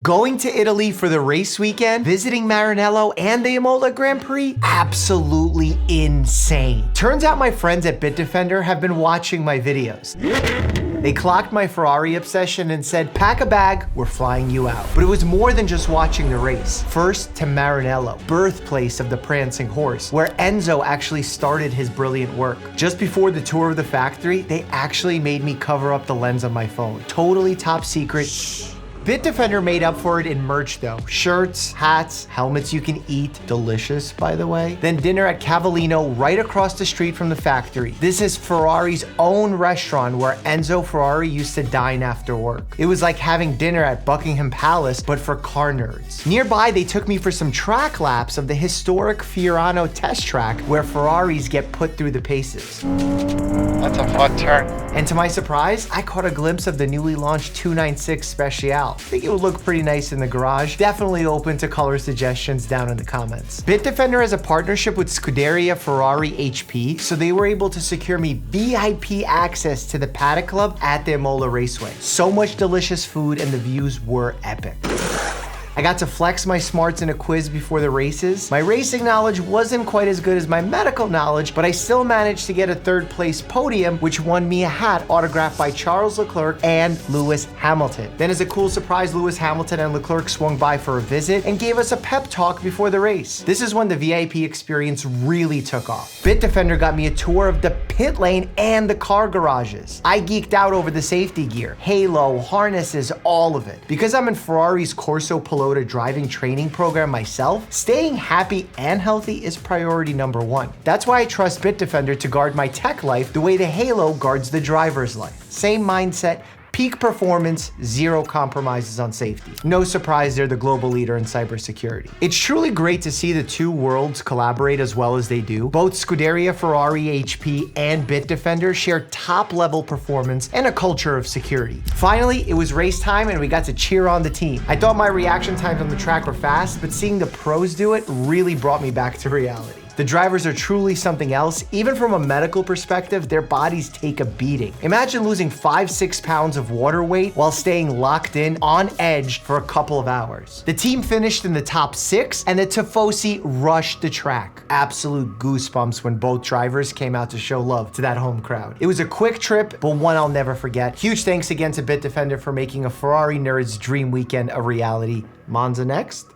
Going to Italy for the race weekend, visiting Maranello and the Imola Grand Prix, absolutely insane. Turns out my friends at Bitdefender have been watching my videos. They clocked my Ferrari obsession and said, pack a bag, we're flying you out. But it was more than just watching the race. First to Maranello, birthplace of the prancing horse, where Enzo actually started his brilliant work. Just before the tour of the factory, they actually made me cover up the lens on my phone. Totally top secret. Bitdefender made up for it in merch though. Shirts, hats, helmets you can eat, delicious by the way. Then dinner at Cavallino right across the street from the factory. This is Ferrari's own restaurant where Enzo Ferrari used to dine after work. It was like having dinner at Buckingham Palace, but for car nerds. Nearby, they took me for some track laps of the historic Fiorano test track where Ferraris get put through the paces. That's a fun turn. And to my surprise, I caught a glimpse of the newly launched 296 Special. I think it would look pretty nice in the garage. Definitely open to color suggestions down in the comments. Bitdefender has a partnership with Scuderia Ferrari HP, so they were able to secure me VIP access to the Paddock Club at the Imola Raceway. So much delicious food and the views were epic. I got to flex my smarts in a quiz before the races. My racing knowledge wasn't quite as good as my medical knowledge, but I still managed to get a third place podium, which won me a hat autographed by Charles Leclerc and Lewis Hamilton. Then as a cool surprise, Lewis Hamilton and Leclerc swung by for a visit and gave us a pep talk before the race. This is when the VIP experience really took off. Bitdefender got me a tour of the pit lane and the car garages. I geeked out over the safety gear, halo, harnesses, all of it. Because I'm in Ferrari's Corso Pilota driving training program myself, staying happy and healthy is priority number one. That's why I trust Bitdefender to guard my tech life the way the Halo guards the driver's life. Same mindset, peak performance, zero compromises on safety. No surprise they're the global leader in cybersecurity. It's truly great to see the two worlds collaborate as well as they do. Both Scuderia Ferrari HP and Bitdefender share top-level performance and a culture of security. Finally, it was race time and we got to cheer on the team. I thought my reaction times on the track were fast, but seeing the pros do it really brought me back to reality. The drivers are truly something else. Even from a medical perspective, their bodies take a beating. Imagine losing 5-6 pounds of water weight while staying locked in on edge for a couple of hours. The team finished in the top 6 and the Tifosi rushed the track. Absolute goosebumps when both drivers came out to show love to that home crowd. It was a quick trip, but one I'll never forget. Huge thanks again to Bitdefender for making a Ferrari nerd's dream weekend a reality. Monza next.